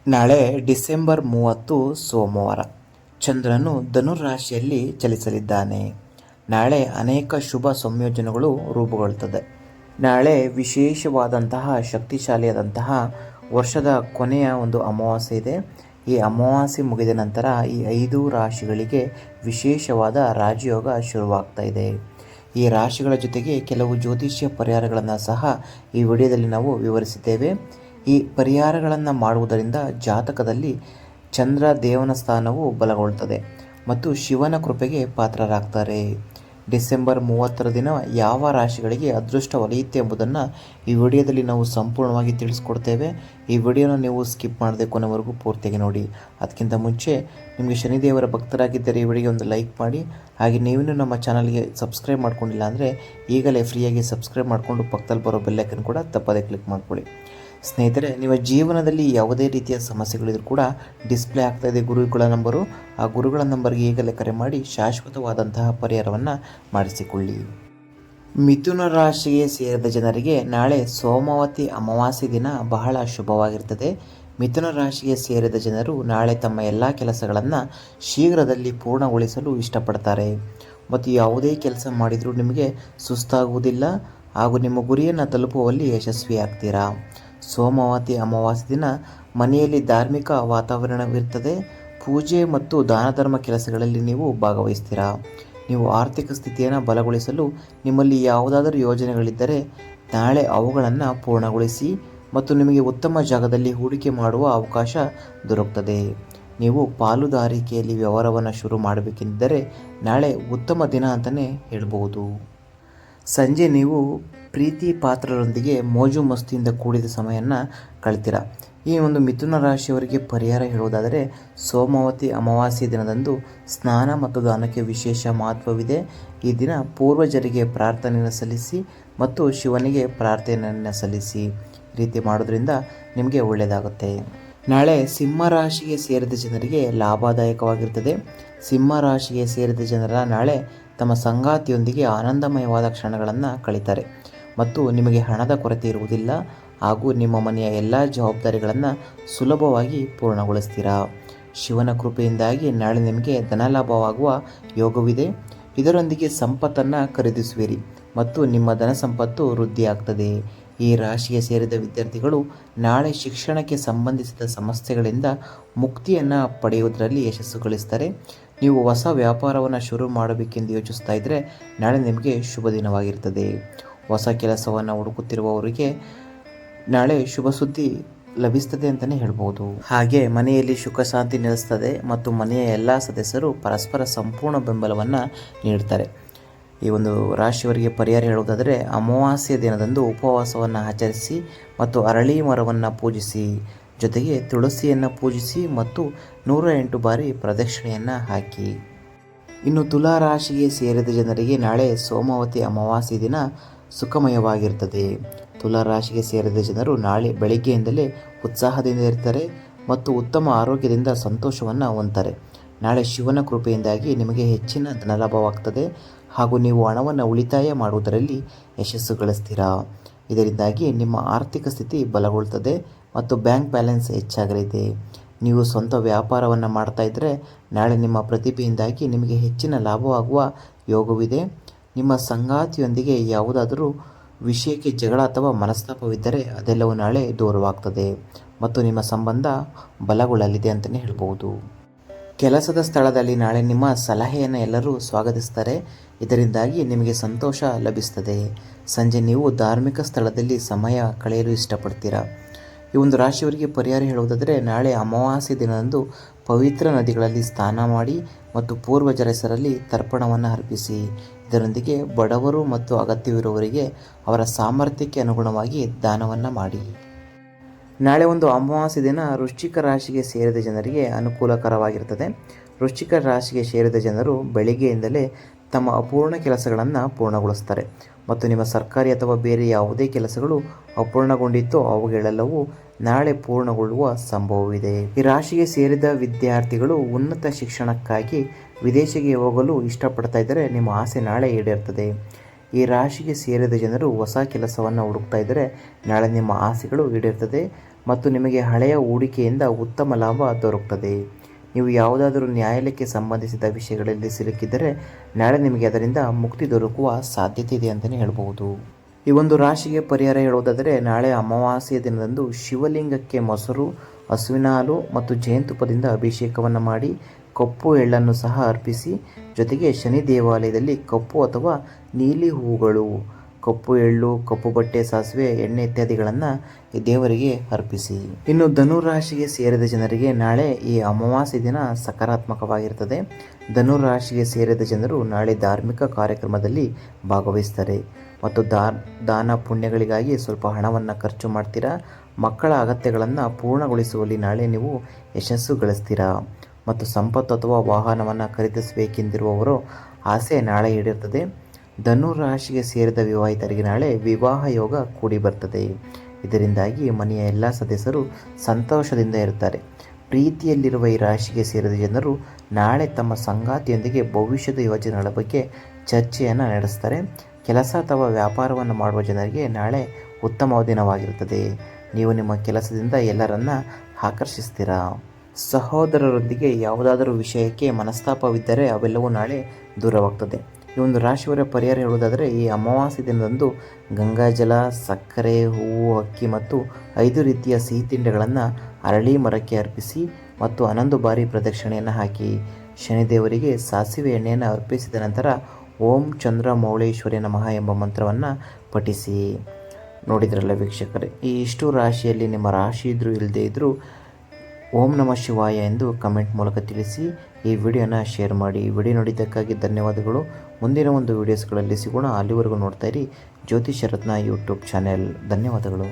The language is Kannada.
ನಾಳೆ ಡಿಸೆಂಬರ್ 30 ಸೋಮವಾರ. ಚಂದ್ರನು ಧನುರಾಶಿಯಲ್ಲಿ ಚಲಿಸಲಿದ್ದಾನೆ. ನಾಳೆ ಅನೇಕ ಶುಭ ಸಂಯೋಜನೆಗಳು ರೂಪುಗೊಳ್ಳುತ್ತದೆ. ನಾಳೆ ವಿಶೇಷವಾದಂತಹ ಶಕ್ತಿಶಾಲಿಯಾದಂತಹ ವರ್ಷದ ಕೊನೆಯ ಒಂದು ಅಮಾವಾಸ್ಯೆ ಇದೆ. ಈ ಅಮಾವಾಸ್ಯೆ ಮುಗಿದ ನಂತರ ಈ 5 ರಾಶಿಗಳಿಗೆ ವಿಶೇಷವಾದ ರಾಜಯೋಗ ಶುರುವಾಗ್ತಾ ಇದೆ. ಈ ರಾಶಿಗಳ ಜೊತೆಗೆ ಕೆಲವು ಜ್ಯೋತಿಷ್ಯ ಪರಿಹಾರಗಳನ್ನು ಸಹ ಈ ವಿಡಿಯೋದಲ್ಲಿ ನಾವು ವಿವರಿಸಿದ್ದೇವೆ. ಈ ಪರಿಹಾರಗಳನ್ನು ಮಾಡುವುದರಿಂದ ಜಾತಕದಲ್ಲಿ ಚಂದ್ರ ದೇವನ ಸ್ಥಾನವು ಬಲಗೊಳ್ಳುತ್ತದೆ ಮತ್ತು ಶಿವನ ಕೃಪೆಗೆ ಪಾತ್ರರಾಗ್ತಾರೆ. ಡಿಸೆಂಬರ್ 30 ದಿನ ಯಾವ ರಾಶಿಗಳಿಗೆ ಅದೃಷ್ಟ ಒಲಿಯುತ್ತೆ ಎಂಬುದನ್ನು ಈ ವಿಡಿಯೋದಲ್ಲಿ ನಾವು ಸಂಪೂರ್ಣವಾಗಿ ತಿಳಿಸ್ಕೊಡ್ತೇವೆ. ಈ ವಿಡಿಯೋನ ನೀವು ಸ್ಕಿಪ್ ಮಾಡದೆ ಕೊನೆವರೆಗೂ ಪೂರ್ತಿಯಾಗಿ ನೋಡಿ. ಅದಕ್ಕಿಂತ ಮುಂಚೆ ನಿಮಗೆ ಶನಿದೇವರ ಭಕ್ತರಾಗಿದ್ದರೆ ಈ ವಿಡಿಯೋಗೆ ಒಂದು ಲೈಕ್ ಮಾಡಿ. ಹಾಗೆ ನೀವಿನ್ನೂ ನಮ್ಮ ಚಾನಲ್ಗೆ ಸಬ್ಸ್ಕ್ರೈಬ್ ಮಾಡ್ಕೊಂಡಿಲ್ಲ ಅಂದರೆ ಈಗಲೇ ಫ್ರೀಯಾಗಿ ಸಬ್ಸ್ಕ್ರೈಬ್ ಮಾಡಿಕೊಂಡು ಪಕ್ಕದಲ್ಲಿ ಬರೋ ಬೆಲ್ಲೈಕನ್ ಕೂಡ ತಪ್ಪದೇ ಕ್ಲಿಕ್ ಮಾಡ್ಕೊಳ್ಳಿ. ಸ್ನೇಹಿತರೆ, ನಿಮ್ಮ ಜೀವನದಲ್ಲಿ ಯಾವುದೇ ರೀತಿಯ ಸಮಸ್ಯೆಗಳಿದ್ರೂ ಕೂಡ ಡಿಸ್ಪ್ಲೇ ಆಗ್ತಾಯಿದೆ ಗುರುಗಳ ನಂಬರು. ಆ ಗುರುಗಳ ನಂಬರ್ಗೆ ಈಗಲೇ ಕರೆ ಮಾಡಿ ಶಾಶ್ವತವಾದಂತಹ ಪರಿಹಾರವನ್ನು ಮಾಡಿಸಿಕೊಳ್ಳಿ. ಮಿಥುನ ರಾಶಿಗೆ ಸೇರಿದ ಜನರಿಗೆ ನಾಳೆ ಸೋಮವತಿ ಅಮಾವಾಸ್ಯೆ ದಿನ ಬಹಳ ಶುಭವಾಗಿರ್ತದೆ. ಮಿಥುನ ರಾಶಿಗೆ ಸೇರಿದ ಜನರು ನಾಳೆ ತಮ್ಮ ಎಲ್ಲ ಕೆಲಸಗಳನ್ನು ಶೀಘ್ರದಲ್ಲಿ ಪೂರ್ಣಗೊಳಿಸಲು ಇಷ್ಟಪಡ್ತಾರೆ ಮತ್ತು ಯಾವುದೇ ಕೆಲಸ ಮಾಡಿದರೂ ನಿಮಗೆ ಸುಸ್ತಾಗುವುದಿಲ್ಲ ಹಾಗೂ ನಿಮ್ಮ ಗುರಿಯನ್ನು ತಲುಪುವಲ್ಲಿ ಯಶಸ್ವಿಯಾಗ್ತೀರಾ. ಸೋಮವತಿ ಅಮಾವಾಸ್ಯೆ ದಿನ ಮನೆಯಲ್ಲಿ ಧಾರ್ಮಿಕ ವಾತಾವರಣವಿರ್ತದೆ. ಪೂಜೆ ಮತ್ತು ದಾನ ಧರ್ಮ ಕೆಲಸಗಳಲ್ಲಿ ನೀವು ಭಾಗವಹಿಸ್ತೀರಾ. ನೀವು ಆರ್ಥಿಕ ಸ್ಥಿತಿಯನ್ನು ಬಲಗೊಳಿಸಲು ನಿಮ್ಮಲ್ಲಿ ಯಾವುದಾದರೂ ಯೋಜನೆಗಳಿದ್ದರೆ ನಾಳೆ ಅವುಗಳನ್ನು ಪೂರ್ಣಗೊಳಿಸಿ ಮತ್ತು ನಿಮಗೆ ಉತ್ತಮ ಜಾಗದಲ್ಲಿ ಹೂಡಿಕೆ ಮಾಡುವ ಅವಕಾಶ ದೊರಕುತ್ತದೆ. ನೀವು ಪಾಲುದಾರಿಕೆಯಲ್ಲಿ ವ್ಯವಹಾರವನ್ನು ಶುರು ಮಾಡಬೇಕೆಂದರೆ ನಾಳೆ ಉತ್ತಮ ದಿನ ಅಂತಲೇ ಹೇಳ್ಬೋದು. ಸಂಜೆ ನೀವು ಪ್ರೀತಿ ಪಾತ್ರರೊಂದಿಗೆ ಮೋಜು ಮಸ್ತಿಯಿಂದ ಕೂಡಿದ ಸಮಯವನ್ನು ಕಳಿತೀರ. ಈ ಒಂದು ಮಿಥುನ ರಾಶಿಯವರಿಗೆ ಪರಿಹಾರ ಹೇಳುವುದಾದರೆ ಸೋಮವತಿ ಅಮಾವಾಸ್ಯೆ ದಿನದಂದು ಸ್ನಾನ ಮತ್ತು ದಾನಕ್ಕೆ ವಿಶೇಷ ಮಹತ್ವವಿದೆ. ಈ ದಿನ ಪೂರ್ವಜರಿಗೆ ಪ್ರಾರ್ಥನೆಯನ್ನು ಸಲ್ಲಿಸಿ ಮತ್ತು ಶಿವನಿಗೆ ಪ್ರಾರ್ಥನೆಯನ್ನು ಸಲ್ಲಿಸಿ. ಈ ರೀತಿ ಮಾಡೋದ್ರಿಂದ ನಿಮಗೆ ಒಳ್ಳೆಯದಾಗುತ್ತೆ. ನಾಳೆ ಸಿಂಹ ರಾಶಿಗೆ ಸೇರಿದ ಜನರಿಗೆ ಲಾಭದಾಯಕವಾಗಿರ್ತದೆ. ಸಿಂಹ ರಾಶಿಗೆ ಸೇರಿದ ಜನರ ನಾಳೆ ತಮ್ಮ ಸಂಗಾತಿಯೊಂದಿಗೆ ಆನಂದಮಯವಾದ ಕ್ಷಣಗಳನ್ನು ಕಳೀತಾರೆ ಮತ್ತು ನಿಮಗೆ ಹಣದ ಕೊರತೆ ಇರುವುದಿಲ್ಲ ಹಾಗೂ ನಿಮ್ಮ ಮನೆಯ ಎಲ್ಲ ಜವಾಬ್ದಾರಿಗಳನ್ನು ಸುಲಭವಾಗಿ ಪೂರ್ಣಗೊಳಿಸ್ತೀರಾ. ಶಿವನ ಕೃಪೆಯಿಂದಾಗಿ ನಾಳೆ ನಿಮಗೆ ಧನಲಾಭವಾಗುವ ಯೋಗವಿದೆ. ಇದರೊಂದಿಗೆ ಸಂಪತ್ತನ್ನು ಖರೀದಿಸುವಿರಿ ಮತ್ತು ನಿಮ್ಮ ಧನ ಸಂಪತ್ತು ವೃದ್ಧಿಯಾಗ್ತದೆ. ಈ ರಾಶಿಗೆ ಸೇರಿದ ವಿದ್ಯಾರ್ಥಿಗಳು ನಾಳೆ ಶಿಕ್ಷಣಕ್ಕೆ ಸಂಬಂಧಿಸಿದ ಸಮಸ್ಯೆಗಳಿಂದ ಮುಕ್ತಿಯನ್ನು ಪಡೆಯುವುದರಲ್ಲಿ ಯಶಸ್ಸು ಗಳಿಸ್ತಾರೆ. ನೀವು ಹೊಸ ವ್ಯಾಪಾರವನ್ನು ಶುರು ಮಾಡಬೇಕೆಂದು ಯೋಚಿಸ್ತಾ ಇದ್ದರೆ ನಾಳೆ ನಿಮಗೆ ಶುಭ ದಿನವಾಗಿರ್ತದೆ. ಹೊಸ ಕೆಲಸವನ್ನು ಹುಡುಕುತ್ತಿರುವವರಿಗೆ ನಾಳೆ ಶುಭ ಸುದ್ದಿ ಲಭಿಸ್ತದೆ ಅಂತಲೇ ಹೇಳ್ಬೋದು. ಹಾಗೆ ಮನೆಯಲ್ಲಿ ಸುಖ ಶಾಂತಿ ನೆಲೆಸ್ತದೆ ಮತ್ತು ಮನೆಯ ಎಲ್ಲ ಸದಸ್ಯರು ಪರಸ್ಪರ ಸಂಪೂರ್ಣ ಬೆಂಬಲವನ್ನು ನೀಡ್ತಾರೆ. ಈ ಒಂದು ರಾಶಿಯವರಿಗೆ ಪರಿಹಾರ ಹೇಳುವುದಾದರೆ ಅಮಾವಾಸ್ಯೆ ದಿನದಂದು ಉಪವಾಸವನ್ನು ಆಚರಿಸಿ ಮತ್ತು ಅರಳಿ ಮರವನ್ನು ಪೂಜಿಸಿ, ಜೊತೆಗೆ ತುಳಸಿಯನ್ನು ಪೂಜಿಸಿ ಮತ್ತು 108 ಬಾರಿ ಪ್ರದಕ್ಷಿಣೆಯನ್ನು ಹಾಕಿ. ಇನ್ನು ತುಲಾ ರಾಶಿಗೆ ಸೇರಿದ ಜನರಿಗೆ ನಾಳೆ ಸೋಮವತಿ ಅಮಾವಾಸ್ಯೆ ದಿನ ಸುಖಮಯವಾಗಿರ್ತದೆ. ತುಲಾ ರಾಶಿಗೆ ಸೇರಿದ ಜನರು ನಾಳೆ ಬೆಳಗ್ಗೆಯಿಂದಲೇ ಉತ್ಸಾಹದಿಂದ ಇರ್ತಾರೆ ಮತ್ತು ಉತ್ತಮ ಆರೋಗ್ಯದಿಂದ ಸಂತೋಷವನ್ನು ಹೊಂದ್ತಾರೆ. ನಾಳೆ ಶಿವನ ಕೃಪೆಯಿಂದಾಗಿ ನಿಮಗೆ ಹೆಚ್ಚಿನ ಧನಲಾಭವಾಗ್ತದೆ ಹಾಗೂ ನೀವು ಹಣವನ್ನು ಉಳಿತಾಯ ಮಾಡುವುದರಲ್ಲಿ ಯಶಸ್ಸು ಗಳಿಸ್ತೀರಾ. ಇದರಿಂದಾಗಿ ನಿಮ್ಮ ಆರ್ಥಿಕ ಸ್ಥಿತಿ ಬಲಗೊಳ್ಳುತ್ತದೆ ಮತ್ತು ಬ್ಯಾಂಕ್ ಬ್ಯಾಲೆನ್ಸ್ ಹೆಚ್ಚಾಗಲಿದೆ. ನೀವು ಸ್ವಂತ ವ್ಯಾಪಾರವನ್ನು ಮಾಡ್ತಾ ಇದ್ದರೆ ನಾಳೆ ನಿಮ್ಮ ಪ್ರತಿಭೆಯಿಂದಾಗಿ ನಿಮಗೆ ಹೆಚ್ಚಿನ ಲಾಭವಾಗುವ ಯೋಗವಿದೆ. ನಿಮ್ಮ ಸಂಗಾತಿಯೊಂದಿಗೆ ಯಾವುದಾದರೂ ವಿಷಯಕ್ಕೆ ಜಗಳ ಅಥವಾ ಮನಸ್ತಾಪವಿದ್ದರೆ ಅದೆಲ್ಲವೂ ನಾಳೆ ದೂರವಾಗ್ತದೆ ಮತ್ತು ನಿಮ್ಮ ಸಂಬಂಧ ಬಲಗೊಳ್ಳಲಿದೆ ಅಂತಲೇ ಹೇಳ್ಬೋದು. ಕೆಲಸದ ಸ್ಥಳದಲ್ಲಿ ನಾಳೆ ನಿಮ್ಮ ಸಲಹೆಯನ್ನು ಎಲ್ಲರೂ ಸ್ವಾಗತಿಸ್ತಾರೆ. ಇದರಿಂದಾಗಿ ನಿಮಗೆ ಸಂತೋಷ ಲಭಿಸ್ತದೆ. ಸಂಜೆ ನೀವು ಧಾರ್ಮಿಕ ಸ್ಥಳದಲ್ಲಿ ಸಮಯ ಕಳೆಯಲು ಇಷ್ಟಪಡ್ತೀರಾ. ಈ ಒಂದು ರಾಶಿಯವರಿಗೆ ಪರಿಹಾರ ಹೇಳುವುದಾದರೆ ನಾಳೆ ಅಮಾವಾಸ್ಯೆ ದಿನದಂದು ಪವಿತ್ರ ನದಿಗಳಲ್ಲಿ ಸ್ನಾನ ಮಾಡಿ ಮತ್ತು ಪೂರ್ವಜರ ಹೆಸರಲ್ಲಿ ತರ್ಪಣವನ್ನು ಅರ್ಪಿಸಿ. ಇದರೊಂದಿಗೆ ಬಡವರು ಮತ್ತು ಅಗತ್ಯವಿರುವವರಿಗೆ ಅವರ ಸಾಮರ್ಥ್ಯಕ್ಕೆ ಅನುಗುಣವಾಗಿ ದಾನವನ್ನು ಮಾಡಿ. ನಾಳೆ ಒಂದು ಅಮಾವಾಸ್ಯೆ ದಿನ ವೃಶ್ಚಿಕ ರಾಶಿಗೆ ಸೇರಿದ ಜನರಿಗೆ ಅನುಕೂಲಕರವಾಗಿರ್ತದೆ. ವೃಶ್ಚಿಕ ರಾಶಿಗೆ ಸೇರಿದ ಜನರು ಬೆಳಿಗ್ಗೆಯಿಂದಲೇ ತಮ್ಮ ಅಪೂರ್ಣ ಕೆಲಸಗಳನ್ನು ಪೂರ್ಣಗೊಳಿಸ್ತಾರೆ ಮತ್ತು ನಿಮ್ಮ ಸರ್ಕಾರಿ ಅಥವಾ ಬೇರೆ ಯಾವುದೇ ಕೆಲಸಗಳು ಅಪೂರ್ಣಗೊಂಡಿತ್ತು ಅವುಗಳೆಲ್ಲವೂ ನಾಳೆ ಪೂರ್ಣಗೊಳ್ಳುವ ಸಂಭವವಿದೆ. ಈ ರಾಶಿಗೆ ಸೇರಿದ ವಿದ್ಯಾರ್ಥಿಗಳು ಉನ್ನತ ಶಿಕ್ಷಣಕ್ಕಾಗಿ ವಿದೇಶಕ್ಕೆ ಹೋಗಲು ಇಷ್ಟಪಡ್ತಾ ಇದ್ದರೆ ನಿಮ್ಮ ಆಸೆ ನಾಳೆ ಈಡೇರ್ತದೆ. ಈ ರಾಶಿಗೆ ಸೇರಿದ ಜನರು ಹೊಸ ಕೆಲಸವನ್ನು ಹುಡುಕ್ತಾ ಇದ್ದರೆ ನಾಳೆ ನಿಮ್ಮ ಆಸೆಗಳು ಈಡೇರ್ತದೆ ಮತ್ತು ನಿಮಗೆ ಹಳೆಯ ಹೂಡಿಕೆಯಿಂದ ಉತ್ತಮ ಲಾಭ ದೊರಕುತ್ತದೆ. ನೀವು ಯಾವುದಾದರೂ ನ್ಯಾಯಾಲಯಕ್ಕೆ ಸಂಬಂಧಿಸಿದ ವಿಷಯಗಳಲ್ಲಿ ಸಿಲುಕಿದ್ದರೆ ನಾಳೆ ನಿಮಗೆ ಅದರಿಂದ ಮುಕ್ತಿ ದೊರಕುವ ಸಾಧ್ಯತೆ ಇದೆ ಅಂತಲೇ ಹೇಳ್ಬೋದು. ಈ ಒಂದು ರಾಶಿಗೆ ಪರಿಹಾರ ಹೇಳುವುದಾದರೆ, ನಾಳೆ ಅಮಾವಾಸ್ಯೆಯ ದಿನದಂದು ಶಿವಲಿಂಗಕ್ಕೆ ಮೊಸರು, ಹಸುವಿನ ಹಾಲು ಮತ್ತು ಜೇನುತುಪ್ಪದಿಂದ ಅಭಿಷೇಕವನ್ನು ಮಾಡಿ ಕಪ್ಪು ಎಳ್ಳನ್ನು ಸಹ ಅರ್ಪಿಸಿ. ಜೊತೆಗೆ ಶನಿ ದೇವಾಲಯದಲ್ಲಿ ಕಪ್ಪು ಅಥವಾ ನೀಲಿ ಹೂಗಳು, ಕಪ್ಪು ಎಳ್ಳು, ಕಪ್ಪು ಬಟ್ಟೆ, ಸಾಸಿವೆ, ಎಣ್ಣೆ ಇತ್ಯಾದಿಗಳನ್ನು ಈ ದೇವರಿಗೆ ಅರ್ಪಿಸಿ. ಇನ್ನು ಧನು ರಾಶಿಗೆ ಸೇರಿದ ಜನರಿಗೆ ನಾಳೆ ಈ ಅಮಾವಾಸ್ಯೆ ದಿನ ಸಕಾರಾತ್ಮಕವಾಗಿರ್ತದೆ. ಧನು ರಾಶಿಗೆ ಸೇರಿದ ಜನರು ನಾಳೆ ಧಾರ್ಮಿಕ ಕಾರ್ಯಕ್ರಮದಲ್ಲಿ ಭಾಗವಹಿಸ್ತಾರೆ ಮತ್ತು ದಾನ ಪುಣ್ಯಗಳಿಗಾಗಿ ಸ್ವಲ್ಪ ಹಣವನ್ನು ಖರ್ಚು ಮಾಡ್ತೀರಾ. ಮಕ್ಕಳ ಅಗತ್ಯಗಳನ್ನು ಪೂರ್ಣಗೊಳಿಸುವಲ್ಲಿ ನಾಳೆ ನೀವು ಯಶಸ್ಸು ಗಳಿಸ್ತೀರಾ ಮತ್ತು ಸಂಪತ್ತು ಅಥವಾ ವಾಹನವನ್ನು ಖರೀದಿಸಬೇಕೆಂದಿರುವವರು ಆಸೆ ನಾಳೆ ಈಡೇರ್ತದೆ. ಧನು ರಾಶಿಗೆ ಸೇರಿದ ವಿವಾಹಿತರಿಗೆ ನಾಳೆ ವಿವಾಹ ಯೋಗ ಕೂಡಿ ಬರ್ತದೆ. ಇದರಿಂದಾಗಿ ಮನೆಯ ಎಲ್ಲ ಸದಸ್ಯರು ಸಂತೋಷದಿಂದ ಇರುತ್ತಾರೆ. ಪ್ರೀತಿಯಲ್ಲಿರುವ ಈ ರಾಶಿಗೆ ಸೇರಿದ ಜನರು ನಾಳೆ ತಮ್ಮ ಸಂಗಾತಿಯೊಂದಿಗೆ ಭವಿಷ್ಯದ ಯೋಜನೆಗಳ ಬಗ್ಗೆ ಚರ್ಚೆಯನ್ನು ನಡೆಸ್ತಾರೆ. ಕೆಲಸ ಅಥವಾ ವ್ಯಾಪಾರವನ್ನು ಮಾಡುವ ಜನರಿಗೆ ನಾಳೆ ಉತ್ತಮ ದಿನವಾಗಿರುತ್ತದೆ. ನೀವು ನಿಮ್ಮ ಕೆಲಸದಿಂದ ಎಲ್ಲರನ್ನ ಆಕರ್ಷಿಸ್ತೀರಾ. ಸಹೋದರರೊಂದಿಗೆ ಯಾವುದಾದರೂ ವಿಷಯಕ್ಕೆ ಮನಸ್ತಾಪವಿದ್ದರೆ ಅವೆಲ್ಲವೂ ನಾಳೆ ದೂರವಾಗ್ತದೆ. ಈ ಒಂದು ರಾಶಿಯವರ ಪರಿಹಾರ ಹೇಳುವುದಾದರೆ, ಈ ಅಮಾವಾಸ್ಯೆ ದಿನದಂದು ಗಂಗಾಜಲ, ಸಕ್ಕರೆ, ಹೂವು, ಅಕ್ಕಿ ಮತ್ತು 5 ರೀತಿಯ ಸಿಹಿ ತಿಂಡಿಗಳನ್ನು ಅರಳಿ ಮರಕ್ಕೆ ಅರ್ಪಿಸಿ ಮತ್ತು 11 ಬಾರಿ ಪ್ರದಕ್ಷಿಣೆಯನ್ನು ಹಾಕಿ. ಶನಿದೇವರಿಗೆ ಸಾಸಿವೆ ಎಣ್ಣೆಯನ್ನು ಅರ್ಪಿಸಿದ ನಂತರ ಓಂ ಚಂದ್ರ ಮೌಳೇಶ್ವರಿ ನಮಃ ಎಂಬ ಮಂತ್ರವನ್ನು ಪಠಿಸಿ. ನೋಡಿದ್ರಲ್ಲ ವೀಕ್ಷಕರೇ, ಈ ಇಷ್ಟು ರಾಶಿಯಲ್ಲಿ ನಿಮ್ಮ ರಾಶಿ ಇದ್ದರೂ ಇಲ್ಲದೇ ಇದ್ದರೂ ಓಂ ನಮಃ ಶಿವಾಯ ಎಂದು ಕಮೆಂಟ್ ಮೂಲಕ ತಿಳಿಸಿ. ಈ ವಿಡಿಯೋನ ಶೇರ್ ಮಾಡಿ. ವಿಡಿಯೋ ನೋಡಿದ್ದಕ್ಕಾಗಿ ಧನ್ಯವಾದಗಳು. ಮುಂದಿನ ಒಂದು ವೀಡಿಯೋಸ್ಗಳಲ್ಲಿ ಸಿಗೋಣ. ಅಲ್ಲಿವರೆಗೂ ನೋಡ್ತಾ ಇರಿ ಜ್ಯೋತಿಷ್ಯ ರತ್ನ ಯೂಟ್ಯೂಬ್ ಚಾನೆಲ್. ಧನ್ಯವಾದಗಳು.